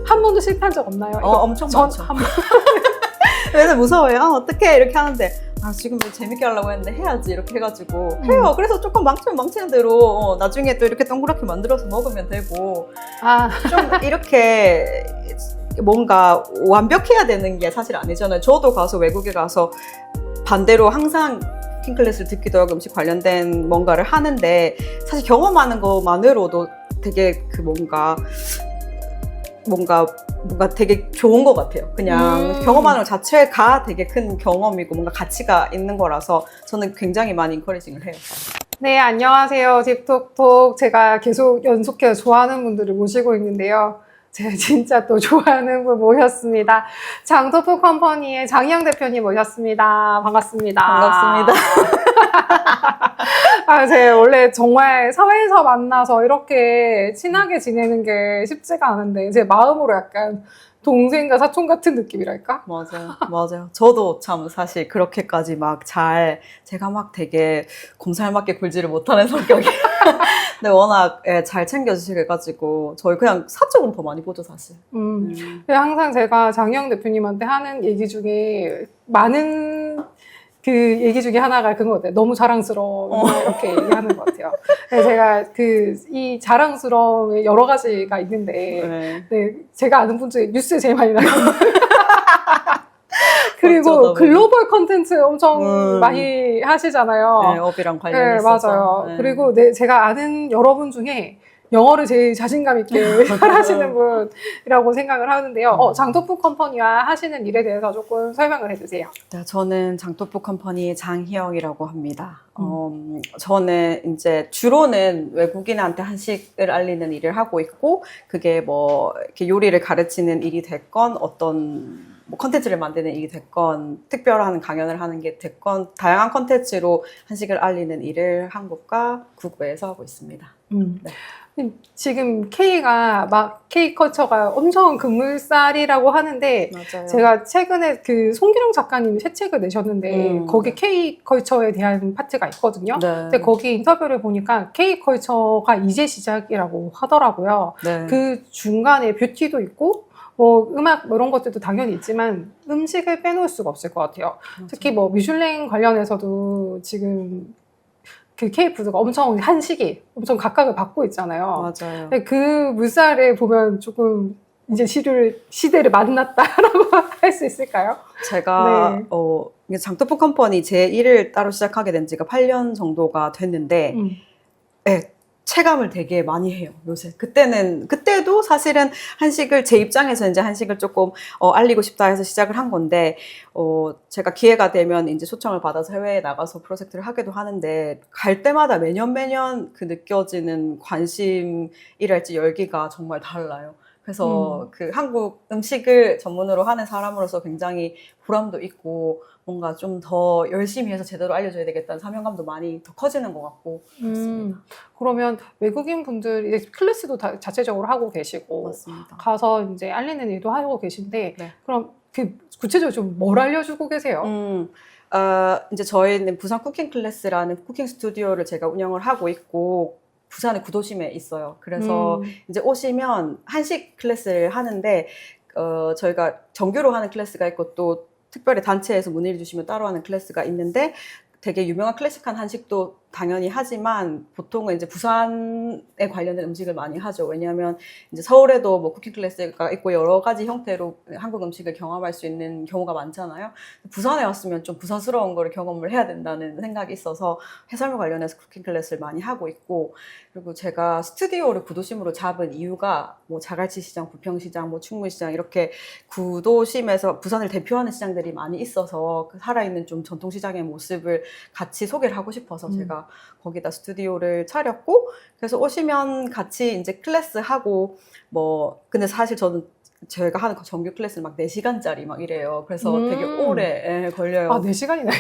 한 번도 실패한 적 없나요? 엄청 많죠. 그래서 무서워요. 어떡해 이렇게 하는데 지금 뭐 재밌게 하려고 했는데 해야지 이렇게 해가지고 해요. 그래서 조금 망치면 망치는 대로 나중에 또 이렇게 동그랗게 만들어서 먹으면 되고 좀 이렇게 뭔가 완벽해야 되는 게 사실 아니잖아요. 저도 가서 외국에 가서 반대로 항상 쿠킹 클래스를 듣기도 하고 음식 관련된 뭔가를 하는데 사실 경험하는 것만으로도 되게 그 뭔가 되게 좋은 것 같아요. 그냥 경험하는 것 자체가 되게 큰 경험이고 뭔가 가치가 있는 거라서 저는 굉장히 많이 인커리징을 해요. 네, 안녕하세요. 딥톡톡. 제가 계속 연속해서 좋아하는 분들을 모시고 있는데요. 제가 진짜 또 좋아하는 분 모셨습니다. 장토프 컴퍼니의 장희영 대표님 모셨습니다. 반갑습니다. 반갑습니다. 제가 원래 정말 사회에서 만나서 이렇게 친하게 지내는 게 쉽지가 않은데 제 마음으로 약간 동생과 사촌 같은 느낌이랄까? 맞아요. 저도 참 사실 그렇게까지 제가 막 되게 곰살맞게 굴지를 못하는 성격이에요. 근데 워낙 잘 챙겨주시게 해가지고 저희 그냥 사적으로 더 많이 보죠, 사실. 항상 제가 장희영 대표님한테 하는 얘기 중에 많은 그 얘기 중에 하나가 그런 것 같아요. 너무 자랑스러워. 이렇게 얘기하는 것 같아요. 제가 이 자랑스러움이 여러 가지가 있는데, 네, 제가 아는 분 중에 뉴스에 제일 많이 나요. 그리고 글로벌 컨텐츠 엄청 많이 하시잖아요. 네, 업이랑 관련해서. 네, 맞아요. 네. 그리고 제가 아는 여러분 중에 영어를 제일 자신감 있게 잘하시는 분이라고 생각을 하는데요. 장토프 컴퍼니와 하시는 일에 대해서 조금 설명을 해주세요. 네, 저는 장토프 컴퍼니 장희영이라고 합니다. 저는 이제 주로는 외국인한테 한식을 알리는 일을 하고 있고, 그게 뭐 이렇게 요리를 가르치는 일이 됐건, 어떤 뭐 컨텐츠를 만드는 일이 됐건, 특별한 강연을 하는 게 됐건, 다양한 컨텐츠로 한식을 알리는 일을 한국과 국외에서 하고 있습니다. 네. 지금 K컬처가 엄청 급물살이라고 하는데, 맞아요. 제가 최근에 송기룡 작가님이 새 책을 내셨는데, 거기 K컬처에 대한 파트가 있거든요. 네. 근데 거기 인터뷰를 보니까 K컬처가 이제 시작이라고 하더라고요. 네. 그 중간에 뷰티도 있고, 뭐 음악 이런 것들도 당연히 있지만 음식을 빼놓을 수가 없을 것 같아요. 맞아요. 특히 뭐 미슐랭 관련해서도 지금 K푸드가 엄청 한식이 엄청 각광을 받고 있잖아요. 맞아요. 근데 그 물살에 보면 조금 이제 시대를 만났다라고 할 수 있을까요? 제가 장토프 컴퍼니 제 일을 따로 시작하게 된 지가 8년 정도가 됐는데 네, 체감을 되게 많이 해요, 요새. 그때도 사실은 제 입장에서 이제 한식을 조금, 알리고 싶다 해서 시작을 한 건데, 제가 기회가 되면 이제 초청을 받아서 해외에 나가서 프로젝트를 하기도 하는데, 갈 때마다 매년 그 느껴지는 관심이랄지 열기가 정말 달라요. 그래서 한국 음식을 전문으로 하는 사람으로서 굉장히 보람도 있고, 뭔가 좀 더 열심히 해서 제대로 알려줘야 되겠다는 사명감도 많이 더 커지는 것 같고 그렇습니다. 그러면 외국인 분들이 클래스도 자체적으로 하고 계시고 맞습니다. 가서 이제 알리는 일도 하고 계신데 네. 그럼 구체적으로 좀 뭘 알려주고 계세요? 이제 저희는 부산 쿠킹 클래스라는 쿠킹 스튜디오를 제가 운영을 하고 있고 부산의 구도심에 있어요. 그래서 이제 오시면 한식 클래스를 하는데 저희가 정규로 하는 클래스가 있고 또 특별히 단체에서 문의를 주시면 따로 하는 클래스가 있는데 되게 유명한 클래식한 한식도 당연히 하지만 보통은 이제 부산에 관련된 음식을 많이 하죠. 왜냐하면 이제 서울에도 뭐 쿠킹 클래스가 있고 여러 가지 형태로 한국 음식을 경험할 수 있는 경우가 많잖아요. 부산에 왔으면 좀 부산스러운 거를 경험을 해야 된다는 생각이 있어서 해산물 관련해서 쿠킹 클래스를 많이 하고 있고 그리고 제가 스튜디오를 구도심으로 잡은 이유가 뭐 자갈치 시장, 부평시장, 뭐 충무시장 이렇게 구도심에서 부산을 대표하는 시장들이 많이 있어서 그 살아있는 좀 전통시장의 모습을 같이 소개를 하고 싶어서 제가 거기다 스튜디오를 차렸고 그래서 오시면 같이 이제 클래스 하고 뭐 근데 사실 제가 하는 정규 클래스는 막 4시간짜리 막 이래요. 그래서 되게 오래 걸려요. 4시간이나요?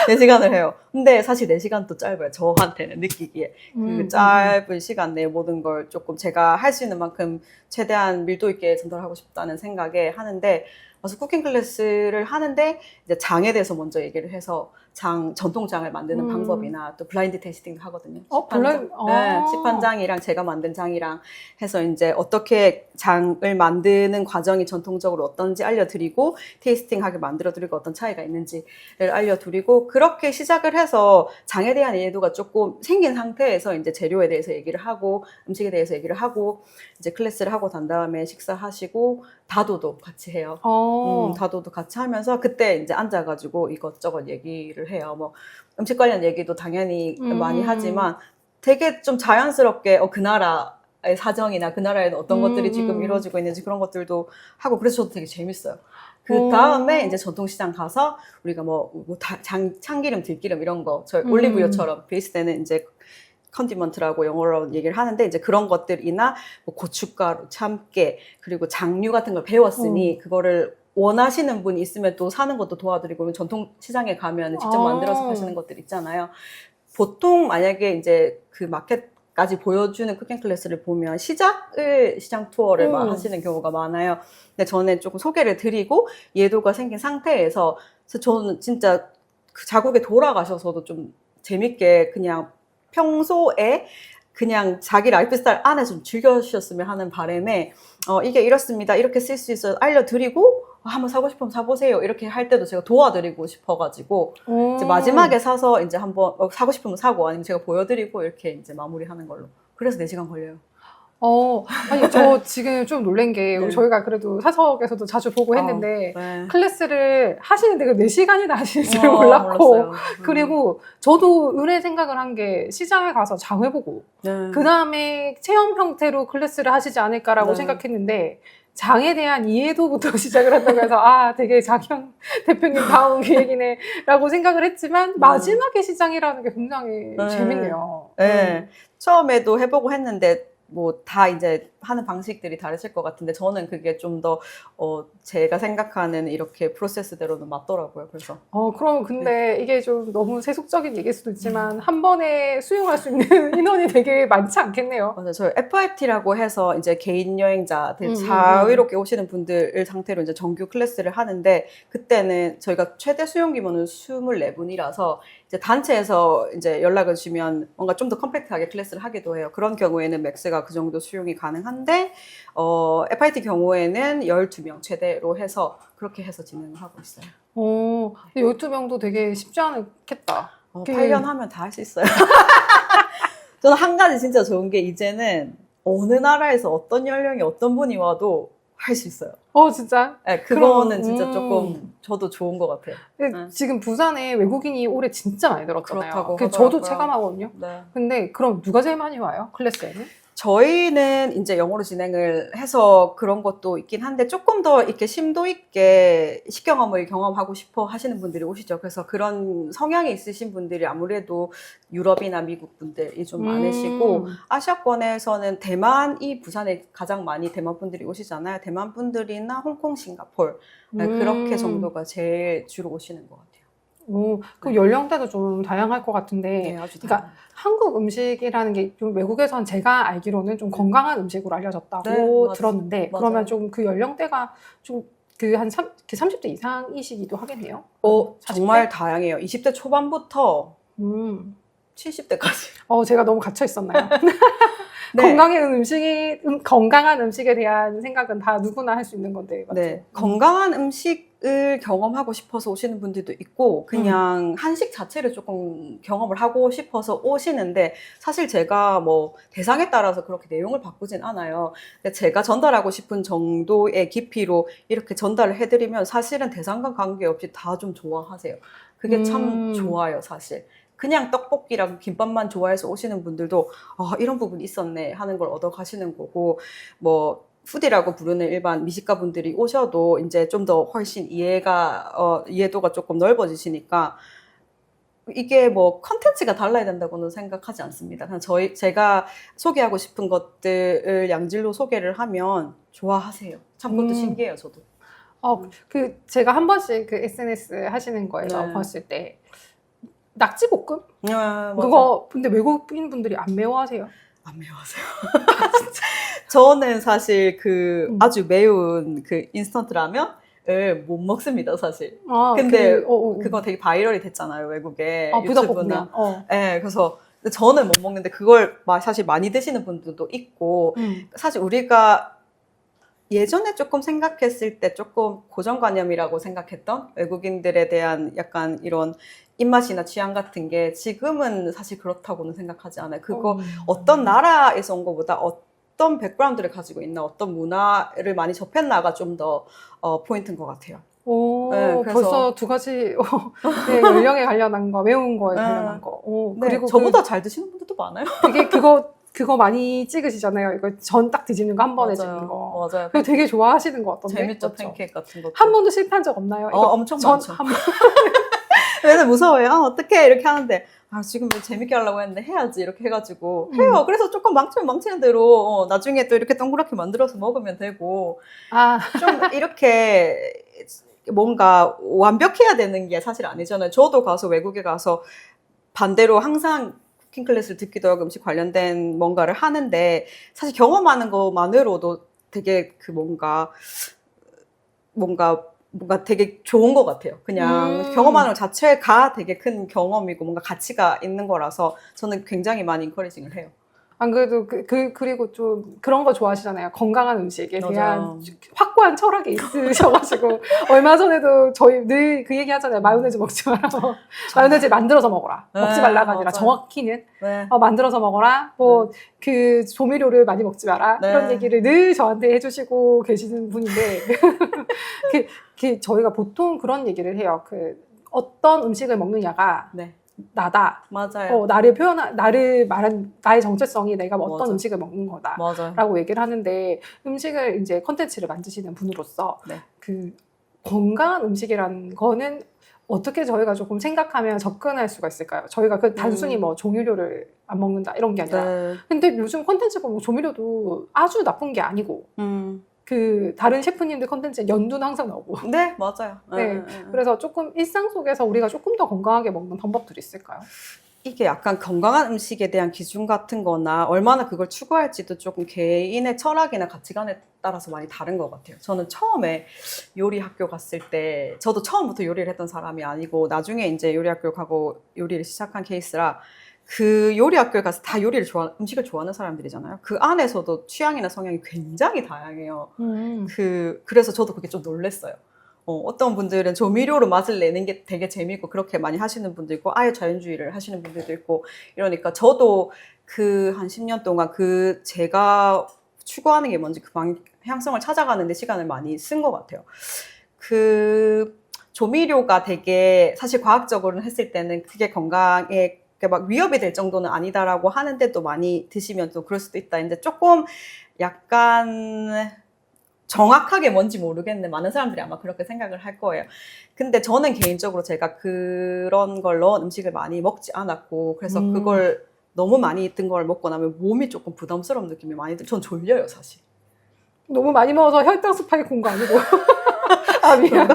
4시간을 해요. 근데 사실 4시간도 짧아요. 저한테는 느끼기에. 그 짧은 시간 내에 모든 걸 조금 제가 할 수 있는 만큼 최대한 밀도 있게 전달하고 싶다는 생각에 하는데 와서 쿠킹 클래스를 하는데 이제 장에 대해서 먼저 얘기를 해서 전통장을 만드는 방법이나 또 블라인드 테이스팅도 하거든요. 블라인드? 네, 시판장이랑 제가 만든 장이랑 해서 이제 어떻게 장을 만드는 과정이 전통적으로 어떤지 알려드리고 테이스팅하게 만들어드리고 어떤 차이가 있는지를 알려드리고 그렇게 시작을 해서 장에 대한 이해도가 조금 생긴 상태에서 이제 재료에 대해서 얘기를 하고 음식에 대해서 얘기를 하고 이제 클래스를 하고 난 다음에 식사하시고 다도도 같이 해요. 다도도 같이 하면서 그때 이제 앉아가지고 이것저것 얘기를 해요. 뭐 음식 관련 얘기도 당연히 많이 하지만 되게 좀 자연스럽게 그 나라의 사정이나 그 나라에는 어떤 것들이 지금 이루어지고 있는지 그런 것들도 하고 그래서 저도 되게 재밌어요. 그 다음에 이제 전통시장 가서 우리가 참기름, 들기름 이런 거, 올리브유처럼 베이스 때는 이제 컨디먼트라고 영어로 얘기를 하는데 이제 그런 것들이나 뭐 고춧가루, 참깨 그리고 장류 같은 걸 배웠으니 그거를 원하시는 분이 있으면 또 사는 것도 도와드리고 전통 시장에 가면 직접 만들어서 파시는 것들 있잖아요. 보통 만약에 이제 그 마켓까지 보여주는 쿠킹 클래스를 보면 시장 투어를 하시는 경우가 많아요. 근데 저는 조금 소개를 드리고 이해도가 생긴 상태에서 그래서 저는 진짜 그 자국에 돌아가셔서도 좀 재밌게 그냥 평소에 그냥 자기 라이프 스타일 안에서 좀 즐겨주셨으면 하는 바람에 이게 이렇습니다. 이렇게 쓸 수 있어요. 알려드리고 한번 사고 싶으면 사보세요. 이렇게 할 때도 제가 도와드리고 싶어가지고 이제 마지막에 사서 이제 한번 사고 싶으면 사고 아니면 제가 보여드리고 이렇게 이제 마무리하는 걸로. 그래서 4시간 걸려요. 아니, 저 지금 좀 놀란 게, 네. 저희가 그래도 사석에서도 자주 보고 했는데, 네. 클래스를 하시는데 그 4시간이나 하실 줄 몰랐고, 그리고 저도 의뢰 생각을 한 게 시장에 가서 장해보고, 그 다음에 체험 형태로 클래스를 하시지 않을까라고 생각했는데, 장에 대한 이해도부터 시작을 한다고 해서 되게 장현 대표님 다음 기획이네 라고 생각을 했지만 마지막에 시장이라는 게 굉장히 재밌네요. 네. 처음에도 해보고 했는데 뭐 다 이제 하는 방식들이 다르실 것 같은데 저는 그게 좀 더 제가 생각하는 이렇게 프로세스대로는 맞더라고요. 그래서 그럼 근데 이게 좀 너무 세속적인 얘기일 수도 있지만 한 번에 수용할 수 있는 인원이 되게 많지 않겠네요. 맞아요. 저 FIT라고 해서 이제 개인 여행자들 자유롭게 오시는 분들을 상태로 이제 정규 클래스를 하는데 그때는 저희가 최대 수용 규모는 24분이라서 이제 단체에서 이제 연락을 주면 뭔가 좀 더 컴팩트하게 클래스를 하기도 해요. 그런 경우에는 맥스가 그 정도 수용이 가능한데 FIT 경우에는 12명 최대로 해서 그렇게 해서 진행을 하고 있어요. 근데 12명도 되게 쉽지 않겠다. 8년 하면 다 할 수 있어요. 저는 한 가지 진짜 좋은 게 이제는 어느 나라에서 어떤 연령이 어떤 분이 와도 할 수 있어요. 진짜? 네, 그거는 진짜 조금 저도 좋은 것 같아요. 네. 지금 부산에 외국인이 올해 진짜 많이 들었잖아요. 그렇다고 저도 하더라고요. 체감하거든요. 네. 근데 그럼 누가 제일 많이 와요? 클래스에는? 저희는 이제 영어로 진행을 해서 그런 것도 있긴 한데 조금 더 이렇게 심도 있게 식경험을 경험하고 싶어 하시는 분들이 오시죠. 그래서 그런 성향이 있으신 분들이 아무래도 유럽이나 미국 분들이 좀 많으시고 아시아권에서는 대만이 부산에 가장 많이 대만 분들이 오시잖아요. 대만 분들이나 홍콩, 싱가포르 그렇게 정도가 제일 주로 오시는 것 같아요. 그 연령대도 좀 다양할 것 같은데, 네, 아주 그러니까 한국 음식이라는 게 좀 외국에선 제가 알기로는 좀 건강한 음식으로 알려졌다고 들었는데, 맞아요. 그러면 좀 그 연령대가 좀 그 한 30대 이상이시기도 하겠네요? 정말 다양해요. 20대 초반부터 70대까지. 제가 너무 갇혀 있었나요? 네. 건강한 음식에 대한 생각은 다 누구나 할 수 있는 건데, 맞죠? 네. 건강한 음식을 경험하고 싶어서 오시는 분들도 있고, 그냥 한식 자체를 조금 경험을 하고 싶어서 오시는데, 사실 제가 뭐 대상에 따라서 그렇게 내용을 바꾸진 않아요. 근데 제가 전달하고 싶은 정도의 깊이로 이렇게 전달을 해드리면 사실은 대상과 관계없이 다 좀 좋아하세요. 그게 참 좋아요, 사실. 그냥 떡볶이랑 김밥만 좋아해서 오시는 분들도 이런 부분이 있었네 하는 걸 얻어 가시는 거고 뭐 푸디라고 부르는 일반 미식가 분들이 오셔도 이제 좀 더 훨씬 이해도가 조금 넓어지시니까 이게 뭐 컨텐츠가 달라야 된다고는 생각하지 않습니다. 그냥 제가 소개하고 싶은 것들을 양질로 소개를 하면 좋아하세요. 참 그것도 신기해요, 저도. 제가 한 번씩 그 SNS 하시는 거에서 봤을 때 낙지볶음? 그거 근데 외국인 분들이 안 매워하세요? 안 매워하세요. 저는 사실 그 아주 매운 그 인스턴트 라면 못 먹습니다, 사실. 아, 근데 그, 그거 되게 바이럴이 됐잖아요, 외국에. 아, 유튜브나. 부닭볶음면. 네, 그래서 저는 못 먹는데 그걸 사실 많이 드시는 분들도 있고, 사실 우리가 예전에 조금 생각했을 때 조금 고정관념이라고 생각했던 외국인들에 대한 약간 이런 입맛이나 취향 같은 게 지금은 사실 그렇다고는 생각하지 않아요. 그거 어떤 나라에서 온 것보다 어떤 백그라운드를 가지고 있나, 어떤 문화를 많이 접했나가 좀 더 포인트인 것 같아요. 오, 네, 그래서 벌써 두 가지, 네, 연령에 관련한 거, 매운 거에 관련한 거. 네, 그리고 저보다 잘 드시는 분들도 많아요. 되게 그거 많이 찍으시잖아요. 이거 전 딱 뒤집는 거, 한 번에 찍는 거. 맞아요. 그거 되게 좋아하시는 것 같던데. 재밌죠, 맞죠? 팬케이크 같은 것도. 한 번도 실패한 적 없나요? 이거 엄청 많죠. 한 번. 왜냐면 무서워요. 어떡해 이렇게 하는데 지금 뭐 재밌게 하려고 했는데 해야지 이렇게 해가지고 해요. 그래서 조금 망치면 망치는 대로 나중에 또 이렇게 동그랗게 만들어서 먹으면 되고 좀 이렇게 뭔가 완벽해야 되는 게 사실 아니잖아요. 저도 가서 외국에 가서 반대로 항상 쿠킹 클래스를 듣기도 하고 음식 관련된 뭔가를 하는데 사실 경험하는 것만으로도 되게 그 뭔가 되게 좋은 것 같아요. 그냥 경험하는 것 자체가 되게 큰 경험이고 뭔가 가치가 있는 거라서 저는 굉장히 많이 인커리징을 해요. 안 그래도 그리고 좀 그런 거 좋아하시잖아요. 건강한 음식에 대한 맞아요. 확고한 철학이 있으셔가지고 얼마 전에도 저희 늘 그 얘기 하잖아요. 마요네즈 먹지 마라. 마요네즈 만들어서 먹어라. 먹지 말라가 아니라 맞아요. 정확히는 네. 만들어서 먹어라. 뭐 그 조미료를 많이 먹지 마라. 네. 이런 얘기를 늘 저한테 해주시고 계시는 분인데 저희가 보통 그런 얘기를 해요. 어떤 음식을 먹느냐가 네. 나다. 맞아요. 나를 말한 나의 정체성이 내가 어떤 맞아. 음식을 먹는 거다. 맞아요. 라고 얘기를 하는데 음식을 이제 컨텐츠를 만드시는 분으로서 네. 그 건강한 음식이라는 거는 어떻게 저희가 조금 생각하면 접근할 수가 있을까요? 저희가 단순히 뭐 종유료를 안 먹는다 이런 게 아니라 네. 근데 요즘 컨텐츠 보면 조미료도 아주 나쁜 게 아니고 다른 셰프님들 컨텐츠에 연두는 항상 나오고 네, 맞아요. 네. 그래서 조금 일상 속에서 우리가 조금 더 건강하게 먹는 방법들이 있을까요? 이게 약간 건강한 음식에 대한 기준 같은 거나 얼마나 그걸 추구할지도 조금 개인의 철학이나 가치관에 따라서 많이 다른 것 같아요. 저는 처음에 요리 학교 갔을 때, 저도 처음부터 요리를 했던 사람이 아니고 나중에 이제 요리 학교 가고 요리를 시작한 케이스라 그 요리 학교에 가서 다 음식을 좋아하는 사람들이잖아요. 그 안에서도 취향이나 성향이 굉장히 다양해요. 그래서 저도 그게 좀 놀랬어요. 어떤 분들은 조미료로 맛을 내는 게 되게 재미있고 그렇게 많이 하시는 분도 있고 아예 자연주의를 하시는 분들도 있고 이러니까 저도 한 10년 동안 제가 추구하는 게 뭔지 그 방향성을 찾아가는 데 시간을 많이 쓴 것 같아요. 조미료가 되게 사실 과학적으로는 했을 때는 그게 건강에 막 위협이 될 정도는 아니다라고 하는데 또 많이 드시면 또 그럴 수도 있다. 근데 조금 약간 정확하게 뭔지 모르겠는데 많은 사람들이 아마 그렇게 생각을 할 거예요. 근데 저는 개인적으로 제가 그런 걸 넣은 음식을 많이 먹지 않았고 그래서 그걸 너무 많이 든 걸 먹고 나면 몸이 조금 부담스러운 느낌이 많이 전 졸려요 사실. 너무 많이 먹어서 혈당 스파이크 온 거 아니고 미안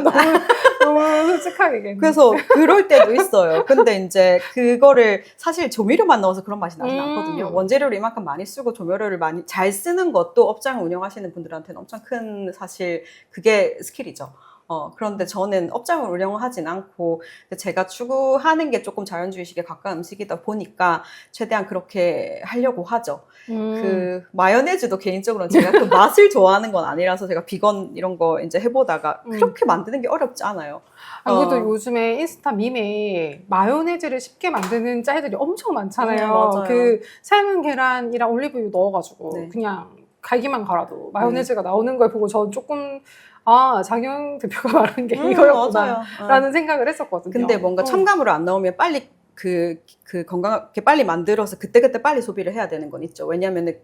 너무 솔직하게 얘기했네. 그래서 그럴 때도 있어요. 근데 이제 그거를 사실 조미료만 넣어서 그런 맛이 나진 않거든요. 원재료를 이만큼 많이 쓰고 조미료를 많이 잘 쓰는 것도 업장을 운영하시는 분들한테는 엄청 큰 사실 그게 스킬이죠. 그런데 저는 업장을 운영하진 않고 제가 추구하는 게 조금 자연주의식에 가까운 음식이다 보니까 최대한 그렇게 하려고 하죠. 마요네즈도 개인적으로는 제가 그 맛을 좋아하는 건 아니라서 제가 비건 이런 거 이제 해보다가 그렇게 만드는 게 어렵지 않아요. 그래도 요즘에 인스타 밈에 마요네즈를 쉽게 만드는 짤들이 엄청 많잖아요. 삶은 계란이랑 올리브유 넣어가지고 그냥 갈기만 갈아도 마요네즈가 나오는 걸 보고 전 조금 장영 대표가 말한 게 이거였구나 라는 생각을 했었거든요. 근데 뭔가 첨가물을 안 넣으면 빨리 건강하게 빨리 만들어서 그때그때 빨리 소비를 해야 되는 건 있죠. 왜냐면은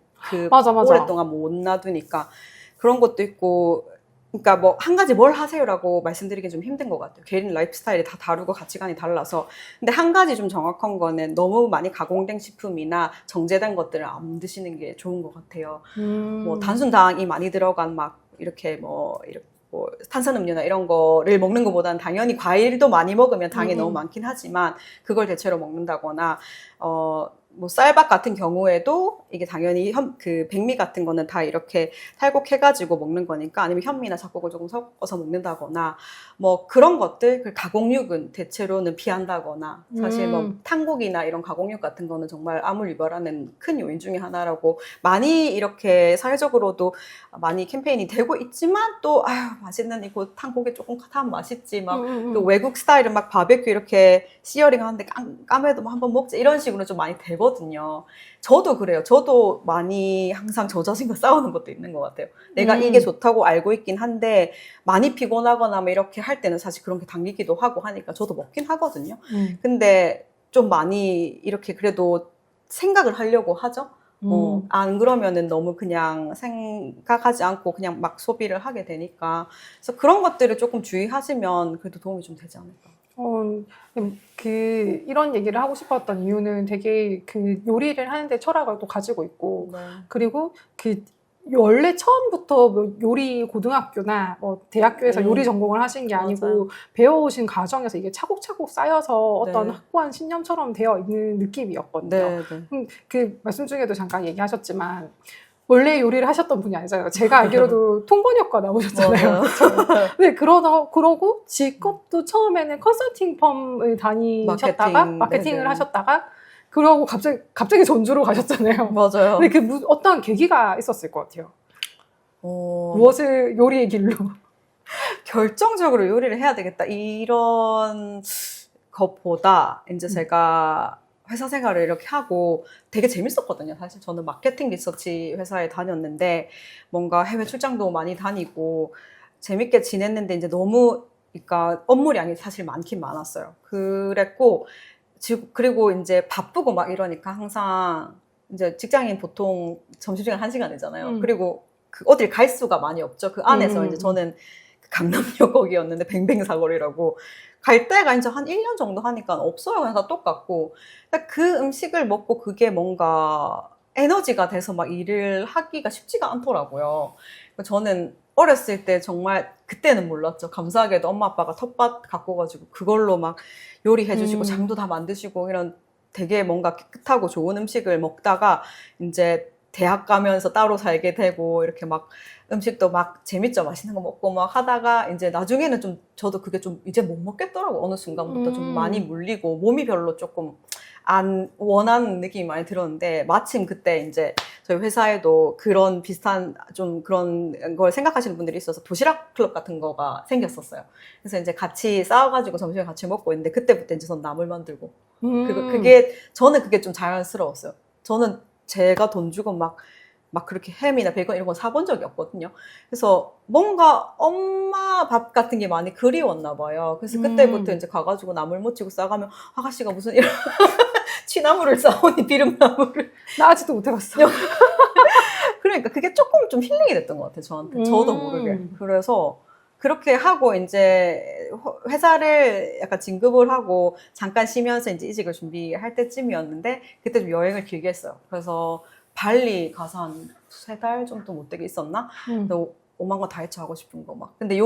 맞아. 오랫동안 못 놔두니까 그런 것도 있고 그러니까 뭐 한 가지 뭘 하세요라고 말씀드리기 좀 힘든 것 같아요. 개인 라이프 스타일이 다 다르고 가치관이 달라서. 근데 한 가지 좀 정확한 거는 너무 많이 가공된 식품이나 정제된 것들을 안 드시는 게 좋은 것 같아요. 뭐 단순당이 많이 들어간 이렇게 탄산음료나 이런 거를 먹는 것보다는 당연히 과일도 많이 먹으면 당이 너무 많긴 하지만 그걸 대체로 먹는다거나 뭐 쌀밥 같은 경우에도 이게 당연히 그 백미 같은 거는 다 이렇게 탈곡해가지고 먹는 거니까, 아니면 현미나 잡곡을 조금 섞어서 먹는다거나 뭐 그런 것들, 그 가공육은 대체로는 피한다거나, 사실 뭐 탕국이나 이런 가공육 같은 거는 정말 암을 유발하는 큰 요인 중에 하나라고 많이 이렇게 사회적으로도 많이 캠페인이 되고 있지만, 또 아유 맛있는 이거 탕국에 조금 타면 맛있지, 막 또 외국 스타일은 막 바베큐 이렇게 시어링 하는데 까매도 뭐 한번 먹자 이런 식으로 좀 많이 되거든요. 저도 그래요. 저도 많이 항상 저 자신과 싸우는 것도 있는 것 같아요. 내가 이게 좋다고 알고 있긴 한데 많이 피곤하거나 뭐 이렇게 할 때는 사실 그런 게 당기기도 하고 하니까 저도 먹긴 하거든요. 근데 좀 많이 이렇게 그래도 생각을 하려고 하죠. 안 그러면은 너무 그냥 생각하지 않고 그냥 막 소비를 하게 되니까. 그래서 그런 것들을 조금 주의하시면 그래도 도움이 좀 되지 않을까. 이런 얘기를 하고 싶었던 이유는 되게 그 요리를 하는데 철학을 또 가지고 있고, 네. 그리고 원래 처음부터 뭐 요리 고등학교나 뭐 대학교에서 요리 전공을 하신 게 아니고 맞아요. 배워오신 과정에서 이게 차곡차곡 쌓여서 어떤 네. 확고한 신념처럼 되어 있는 느낌이었거든요. 네, 네. 그 말씀 중에도 잠깐 얘기하셨지만 원래 요리를 하셨던 분이 아니잖아요. 제가 알기로도 통번역과 나오셨잖아요. 네, 그러고 직업도 처음에는 컨설팅 펌을 다니셨다가 마케팅을 네네. 하셨다가 그러고 갑자기 전주로 가셨잖아요. 맞아요. 근데 어떤 계기가 있었을 것 같아요. 무엇을 요리의 길로? 결정적으로 요리를 해야 되겠다 이런 것보다 이제 제가 회사 생활을 이렇게 하고 되게 재밌었거든요. 사실 저는 마케팅 리서치 회사에 다녔는데 뭔가 해외 출장도 많이 다니고 재밌게 지냈는데 이제 너무 그러니까 업무량이 사실 많긴 많았어요. 그랬고 그리고 이제 바쁘고 막 이러니까 항상 이제 직장인 보통 점심시간 1시간이잖아요. 그리고 어딜 갈 수가 많이 없죠. 그 안에서 이제 저는 강남역 거기였는데 뱅뱅사거리라고 갈 때가 이제 한 1년 정도 하니까 없어요. 그냥 다 똑같고. 그 음식을 먹고 그게 뭔가 에너지가 돼서 막 일을 하기가 쉽지가 않더라고요. 저는 어렸을 때 정말 그때는 몰랐죠. 감사하게도 엄마 아빠가 텃밭 갖고 가지고 그걸로 막 요리해 주시고 장도 다 만드시고 이런 되게 뭔가 깨끗하고 좋은 음식을 먹다가 이제 대학 가면서 따로 살게 되고 이렇게 막 음식도 막 재밌죠. 맛있는 거 먹고 막 하다가 이제 나중에는 좀 저도 그게 좀 이제 못 먹겠더라고. 어느 순간부터 좀 많이 물리고 몸이 별로 조금 안 원하는 느낌이 많이 들었는데 마침 그때 이제 저희 회사에도 그런 비슷한 좀 그런 걸 생각하시는 분들이 있어서 도시락 클럽 같은 거가 생겼었어요. 그래서 이제 같이 싸워가지고 점심을 같이 먹고 있는데 그때부터 이제 전 나물 만들고 저는 그게 좀 자연스러웠어요. 저는 제가 돈 주고 막 그렇게 햄이나 베이컨 이런 거 사본 적이 없거든요. 그래서 뭔가 엄마 밥 같은 게 많이 그리웠나 봐요. 그래서 그때부터 이제 가가지고 나물 무치고 싸가면 아가씨가 무슨 이런 취나물을 싸오니 비름나물을 나 아직도 못 해봤어. 그러니까 그게 조금 좀 힐링이 됐던 것 같아요. 저한테. 저도 모르게. 그래서 그렇게 하고 이제 회사를 약간 진급을 하고 잠깐 쉬면서 이제 이직을 준비할 때쯤이었는데 그때 좀 여행을 길게 했어요. 그래서 발리 가서 한 3달 정도 못 되게 있었나? 오만 거 다 헤쳐하고 싶은 거 막. 근데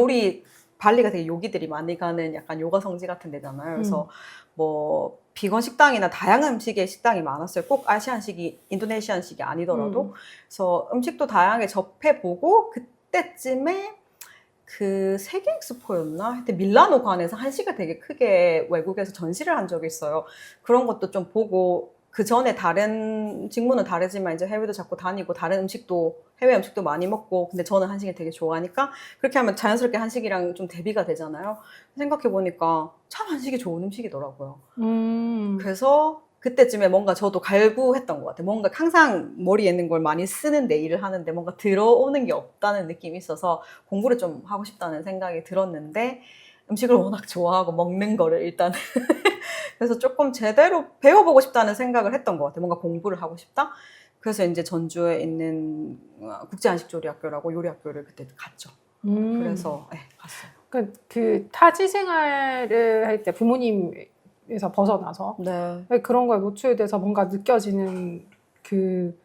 발리가 되게 요기들이 많이 가는 약간 요가 성지 같은 데잖아요. 그래서 뭐 비건 식당이나 다양한 음식의 식당이 많았어요. 꼭 아시안식이, 인도네시안식이 아니더라도. 그래서 음식도 다양하게 접해보고 그때쯤에 그 세계 엑스포였나? 하여튼 밀라노 관에서 한식을 되게 크게 외국에서 전시를 한 적이 있어요. 그런 것도 좀 보고 그 전에 다른 직무는 다르지만 이제 해외도 자꾸 다니고 다른 음식도 해외 음식도 많이 먹고 근데 저는 한식을 되게 좋아하니까 그렇게 하면 자연스럽게 한식이랑 좀 대비가 되잖아요. 생각해 보니까 참 한식이 좋은 음식이더라고요. 그래서 그때쯤에 뭔가 저도 갈구했던 것 같아요. 뭔가 항상 머리에 있는 걸 많이 쓰는데 일을 하는데 뭔가 들어오는 게 없다는 느낌이 있어서 공부를 좀 하고 싶다는 생각이 들었는데 음식을 워낙 좋아하고 먹는 거를 일단 그래서 조금 제대로 배워보고 싶다는 생각을 했던 것 같아요. 뭔가 공부를 하고 싶다. 그래서 이제 전주에 있는 국제한식조리학교라고 요리학교를 그때 갔죠. 그래서 네, 갔어요. 그 타지 생활을 할 때 부모님에서 벗어나서 네. 그런 거에 노출돼서 뭔가 느껴지는 그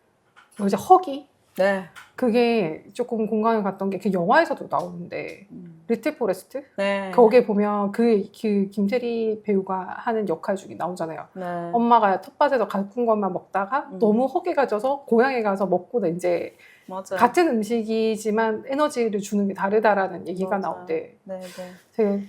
뭐지 허기? 네. 그게 조금 공감이 갔던 게 그 영화에서도 나오는데 리틀 포레스트? 네. 거기에 보면 그 김태리 배우가 하는 역할 중에 나오잖아요. 네. 엄마가 텃밭에서 가꾼 것만 먹다가 너무 허기가 져서 고향에 가서 먹고 이제 맞아요. 같은 음식이지만 에너지를 주는 게 다르다라는 얘기가 맞아요. 나오는데 네, 네. 되게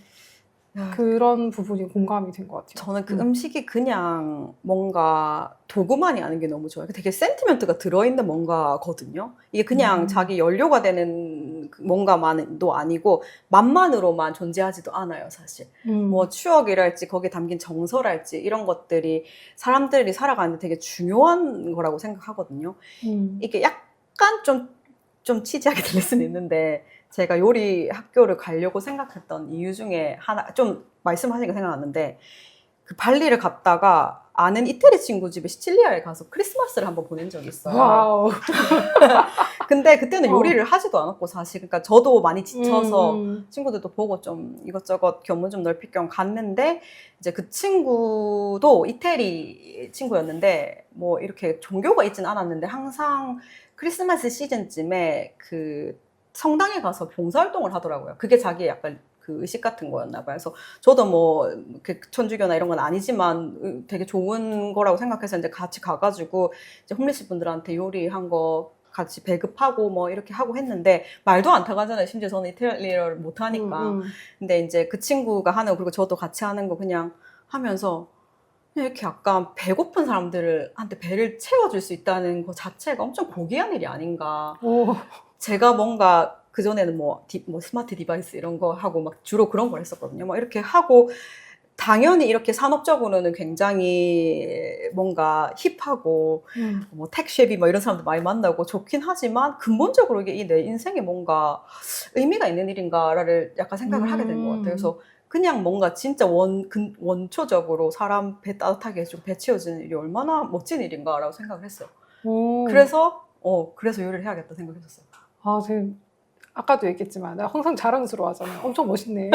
그런 부분이 공감이 된 것 같아요. 저는 그 음식이 그냥 뭔가 도구만이 아닌 게 너무 좋아요. 되게 센티멘트가 들어있는 뭔가거든요. 이게 그냥 자기 연료가 되는 뭔가만도 아니고 맛만으로만 존재하지도 않아요, 사실. 뭐 추억이랄지 거기에 담긴 정서랄지 이런 것들이 사람들이 살아가는데 되게 중요한 거라고 생각하거든요. 이게 약간 좀 치지하게 들릴 수는 있는데 제가 요리 학교를 가려고 생각했던 이유 중에 하나, 좀 말씀하시니까 생각났는데, 그 발리를 갔다가 아는 이태리 친구 집에 시칠리아에 가서 크리스마스를 한번 보낸 적이 있어요. 와우. 근데 그때는 요리를 하지도 않았고 사실, 그러니까 저도 많이 지쳐서 친구들도 보고 좀 이것저것 견문 좀 넓힐 겸 갔는데, 이제 그 친구도 이태리 친구였는데, 뭐 이렇게 종교가 있진 않았는데 항상 크리스마스 시즌쯤에 그 성당에 가서 봉사활동을 하더라고요. 그게 자기의 약간 그 의식 같은 거였나 봐요. 그래서 저도 뭐 천주교나 이런 건 아니지만 되게 좋은 거라고 생각해서 이제 같이 가가지고 이제 홈리스 분들한테 요리한 거 같이 배급하고 뭐 이렇게 하고 했는데 말도 안 타가잖아요. 심지어 저는 이탈리아를 못 하니까. 근데 이제 그 친구가 하는 거 그리고 저도 같이 하는 거 그냥 하면서 그냥 이렇게 약간 배고픈 사람들한테 배를 채워줄 수 있다는 것 자체가 엄청 고귀한 일이 아닌가. 제가 뭔가 그전에는 뭐 스마트 디바이스 이런 거 하고 막 주로 그런 걸 했었거든요. 막 이렇게 하고 당연히 이렇게 산업적으로는 굉장히 뭔가 힙하고 뭐 택쉐비 뭐 이런 사람들 많이 만나고 좋긴 하지만 근본적으로 이게 내 인생에 뭔가 의미가 있는 일인가를 약간 생각을 하게 된 것 같아요. 그래서 그냥 뭔가 진짜 원초적으로 사람 배 따뜻하게 해주고 배 채워주는 일이 얼마나 멋진 일인가라고 생각을 했어요. 그래서 요리를 해야겠다 생각했었어요. 아, 아까도 얘기했지만 내가 항상 자랑스러워하잖아요. 엄청 멋있네.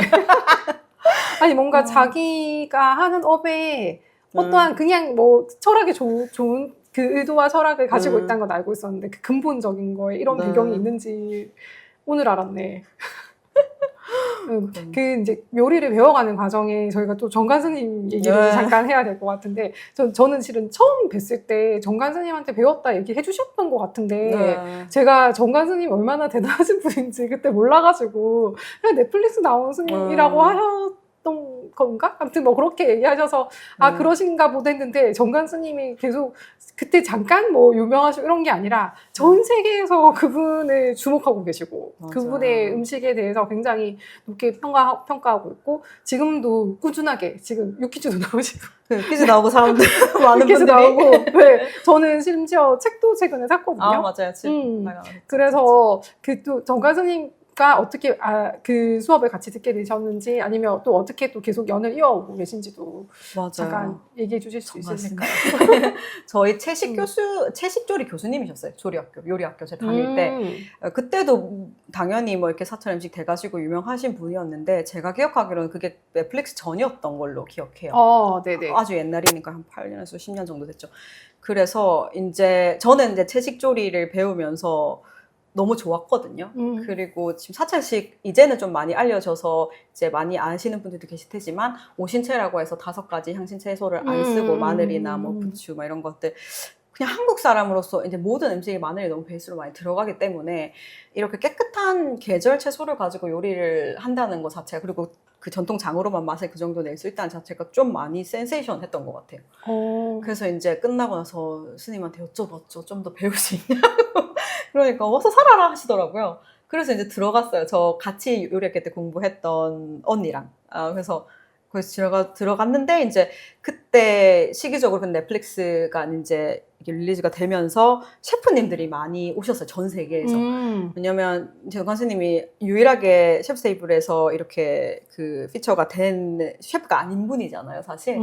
아니 뭔가 자기가 하는 업에 어떠한 그냥 뭐 철학이 좋은 그 의도와 철학을 가지고 있다는 건 알고 있었는데 그 근본적인 거에 이런 배경이 있는지 오늘 알았네. 그 이제 요리를 배워가는 과정에 저희가 또 정관스님 얘기를 잠깐 해야 될 것 같은데 저는 실은 처음 뵀을 때 정관스님한테 배웠다 얘기해 주셨던 것 같은데 제가 정관스님 얼마나 대단하신 분인지 그때 몰라가지고 그냥 넷플릭스 나온 스님이라고 하셨던 건가? 아무튼 뭐 그렇게 얘기하셔서 아 그러신가 보다 했는데 정관스님이 계속 그때 잠깐 뭐 유명하시고 이런 게 아니라 전 세계에서 그분을 주목하고 계시고 맞아요. 그분의 음식에 대해서 굉장히 높게 평가하고 있고 지금도 꾸준하게 지금 유퀴즈도 나오시고 퀴즈 나오고 사람들 많은 퀴즈 분들이 나오고 네, 저는 심지어 책도 최근에 샀거든요. 아 맞아요. 그래서 그 또 정관스님 가 어떻게 그 수업을 같이 듣게 되셨는지 아니면 또 어떻게 또 계속 연을 이어오고 계신지도 맞아요. 잠깐 얘기해 주실 수 있으실까요? 저희 채식조리 교수님이셨어요. 요리학교 제가 다닐 때 그때도 당연히 뭐 이렇게 사찰 음식 돼가지고 유명하신 분이었는데 제가 기억하기로는 그게 넷플릭스 전이었던 걸로 기억해요. 네네. 아주 옛날이니까 한 8년에서 10년 정도 됐죠. 그래서 저는 이제 채식조리를 배우면서 너무 좋았거든요. 그리고 지금 사찰식 이제는 좀 많이 알려져서 이제 많이 아시는 분들도 계실 테지만 오신채라고 해서 5가지 향신 채소를 안 쓰고 마늘이나 뭐 부추 막 이런 것들 그냥 한국 사람으로서 이제 모든 음식에 마늘이 너무 베이스로 많이 들어가기 때문에 이렇게 깨끗한 계절 채소를 가지고 요리를 한다는 것 자체가 그리고 그 전통 장으로만 맛을 그 정도 낼 수 있다는 자체가 좀 많이 센세이션 했던 것 같아요. 그래서 이제 끝나고 나서 스님한테 여쭤봤죠. 좀 더 배울 수 있냐고. 그러니까 와서 살아라 하시더라고요. 그래서 이제 들어갔어요. 저 같이 요리학교 때 공부했던 언니랑. 그래서 거기서 들어갔는데 이제 그때 시기적으로 넷플릭스가 이제 릴리즈가 되면서 셰프님들이 많이 오셨어요. 전 세계에서. 왜냐면 정관스님이 유일하게 셰프 테이블에서 이렇게 그 피처가 된 셰프가 아닌 분이잖아요, 사실.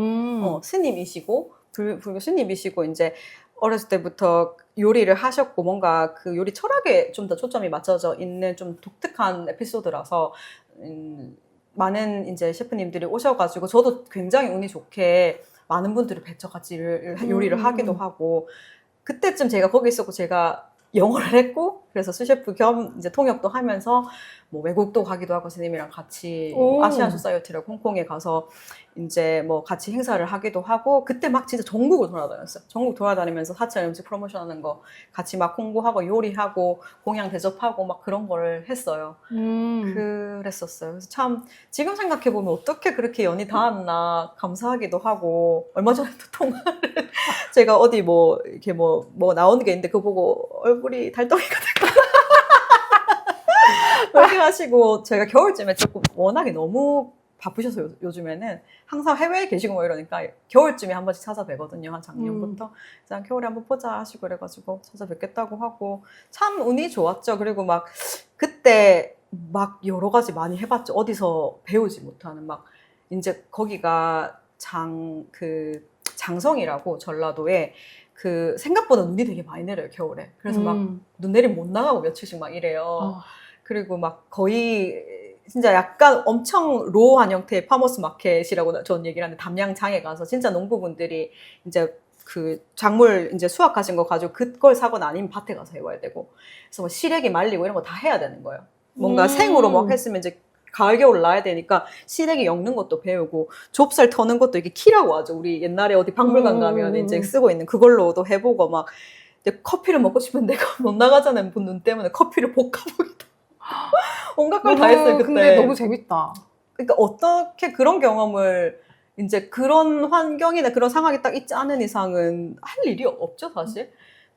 스님이시고 불교 스님이시고 이제 어렸을 때부터 요리를 하셨고 뭔가 그 요리 철학에 좀 더 초점이 맞춰져 있는 좀 독특한 에피소드라서 많은 이제 셰프님들이 오셔가지고 저도 굉장히 운이 좋게 많은 분들을 뵙죠. 같이 요리를 하기도 하고 그때쯤 제가 거기 있었고 제가 영어를 했고 그래서 수셰프 겸 이제 통역도 하면서 뭐 외국도 가기도 하고 선생님이랑 같이 오. 아시안 소사이어티라고 홍콩에 가서 이제 뭐 같이 행사를 하기도 하고 그때 막 진짜 전국을 돌아다녔어요. 전국 돌아다니면서 사찰 음식 프로모션하는 거 같이 막 홍보하고 요리하고 공양 대접하고 막 그런 거를 했어요. 그랬었어요. 그래서 참 지금 생각해 보면 어떻게 그렇게 연이 닿았나 감사하기도 하고 얼마 전에도 통화를 제가 어디 뭐 이렇게 뭐 나오는 게 있는데 그거 보고 얼굴이 달덩이가 됐구나 그렇게 하시고 제가 겨울쯤에 조금 워낙에 너무 바쁘셔서 요즘에는 항상 해외에 계시고 뭐 이러니까 겨울쯤에 한 번씩 찾아뵈거든요. 한 작년부터. 그래서 겨울에 한번 보자 하시고 그래가지고 찾아뵙겠다고 하고 참 운이 좋았죠. 그리고 막 그때 막 여러 가지 많이 해봤죠. 어디서 배우지 못하는 막 이제 거기가 장성이라고 전라도에 그 생각보다 눈이 되게 많이 내려요 겨울에. 그래서 막 눈 내리면 못 나가고 며칠씩 막 이래요. 그리고 막 거의 진짜 약간 엄청 로우한 형태의 파머스 마켓이라고 저는 얘기를 하는데 담양장에 가서 진짜 농부분들이 이제 그 작물 이제 수확하신 거 가지고 그걸 사거나 아니면 밭에 가서 해와야 되고 그래서 뭐 시래기 말리고 이런 거 다 해야 되는 거예요. 뭔가 생으로 막 했으면 이제 가을 겨울 나야 되니까 시래기 엮는 것도 배우고 좁쌀 터는 것도 이게 키라고 하죠. 우리 옛날에 어디 박물관 가면 이제 쓰고 있는 그걸로도 해보고 막 이제 커피를 먹고 싶은데 못 나가자는 분 눈 때문에 커피를 볶아보기도 온갖 걸 다 했어요 그때. 근데 너무 재밌다. 그러니까 어떻게 그런 경험을 이제 그런 환경이나 그런 상황이 딱 있지 않은 이상은 할 일이 없죠 사실.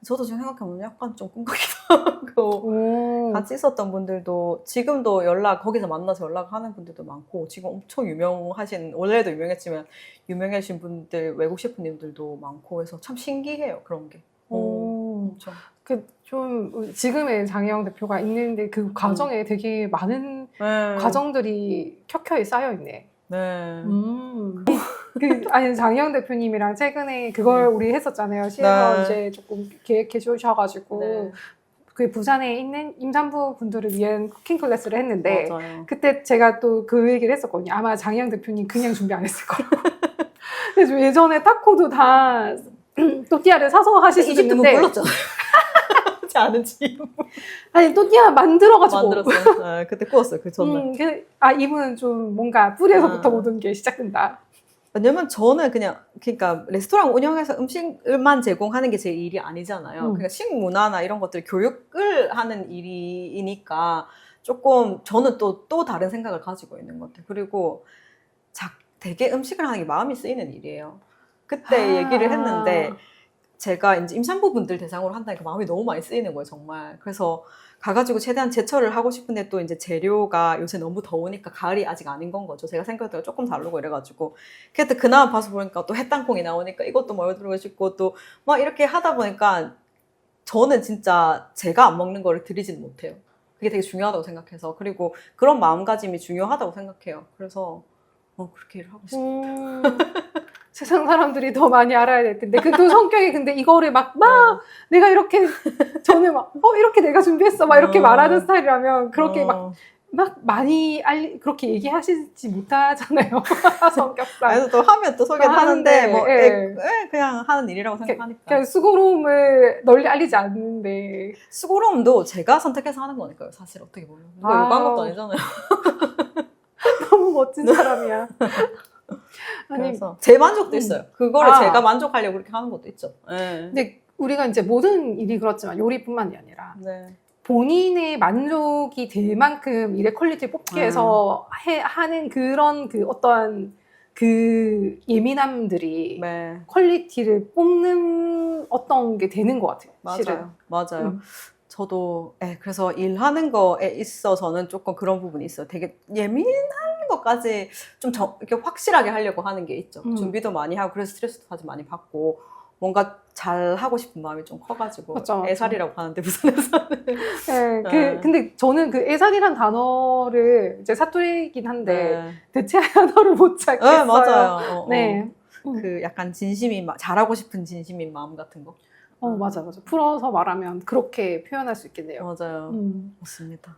저도 지금 생각해보면 약간 좀 꿈 같기도 하고 같이 있었던 분들도 지금도 거기서 만나서 연락하는 분들도 많고 지금 엄청 유명하신 원래도 유명했지만 유명하신 분들 외국 셰프님들도 많고 해서 참 신기해요 그런 게. 엄청. 좀 지금의 장혜영 대표가 있는데 그 과정에 되게 많은 과정들이 켜켜이 쌓여 있네. 네. 아니 장혜영 대표님이랑 최근에 그걸 우리 했었잖아요. 시에서 네. 이제 조금 기획해 주셔가지고 네. 그 부산에 있는 임산부 분들을 위한 쿠킹 클래스를 했는데 맞아요. 그때 제가 또 그 얘기를 했었거든요. 아마 장혜영 대표님 그냥 준비 안 했을 거라고. 그래서 예전에 타코도 다 또띠아를 사서 하실 수도 이집트 못 있는데 불렀잖아요. 지 않은지. 아니 또띠아 만들어가지고 만들었어요. 네, 그때 구웠어요. 그 전날. 이분은 좀 뭔가 뿌리에서부터 모든 게 시작된다. 왜냐면 저는 그러니까 레스토랑 운영해서 음식만 제공하는 게 제 일이 아니잖아요. 그러니까 식문화나 이런 것들 교육을 하는 일이니까 조금 저는 또 다른 생각을 가지고 있는 것 같아요. 그리고 되게 음식을 하는 게 마음이 쓰이는 일이에요. 그때 얘기를 했는데 제가 이제 임산부분들 대상으로 한다니까 마음이 너무 많이 쓰이는 거예요, 정말. 그래서 가가지고 최대한 제철을 하고 싶은데 또 이제 재료가 요새 너무 더우니까 가을이 아직 아닌 건 거죠. 제가 생각했던 조금 다르고 이래가지고. 그때 그나마 봐서 보니까 또 햇땅콩이 나오니까 이것도 먹어보고 싶고 또 막 이렇게 하다 보니까 저는 진짜 제가 안 먹는 거를 드리지는 못해요. 그게 되게 중요하다고 생각해서. 그리고 그런 마음가짐이 중요하다고 생각해요. 그래서 그렇게 일을 하고 싶어요. 세상 사람들이 더 많이 알아야 될 텐데 그 성격이 근데 이거를 막 내가 이렇게 전에 막 이렇게 내가 준비했어 막 이렇게 말하는 스타일이라면 그렇게 막 많이 그렇게 얘기하시지 못하잖아요. 성격상. 그래서 또 하면 또 소개를 하는데 뭐 그냥 하는 일이라고 생각하니까. 그냥 수고로움을 널리 알리지 않는데. 수고로움도 제가 선택해서 하는 거니까요. 사실 어떻게 보면. 누가 요구한 것도 아니잖아요. 너무 멋진 사람이야. 아니, 그래서 제 만족도 있어요. 그거를 제가 만족하려고 그렇게 하는 것도 있죠. 네. 근데 우리가 이제 모든 일이 그렇지만 요리뿐만이 아니라 본인의 만족이 될 만큼 일의 퀄리티를 뽑기 위해서 하는 그런 어떠한 그 예민함들이 퀄리티를 뽑는 어떤 게 되는 것 같아요. 실은. 맞아요. 저도 그래서 일하는 거에 있어서는 조금 그런 부분이 있어요. 되게 예민한 것까지 좀 이렇게 확실하게 하려고 하는 게 있죠. 준비도 많이 하고 그래서 스트레스도 아주 많이 받고 뭔가 잘 하고 싶은 마음이 좀 커가지고 맞죠. 애살이라고 하는데 부산에서는. 근데 저는 그 애살이란 단어를 이제 사투리이긴 한데 대체 단어를 못 찾겠어요. 맞아요. 네. 그 약간 잘하고 싶은 진심인 마음 같은 거. 맞아. 풀어서 말하면 그렇게 표현할 수 있겠네요. 맞아요. 맞습니다.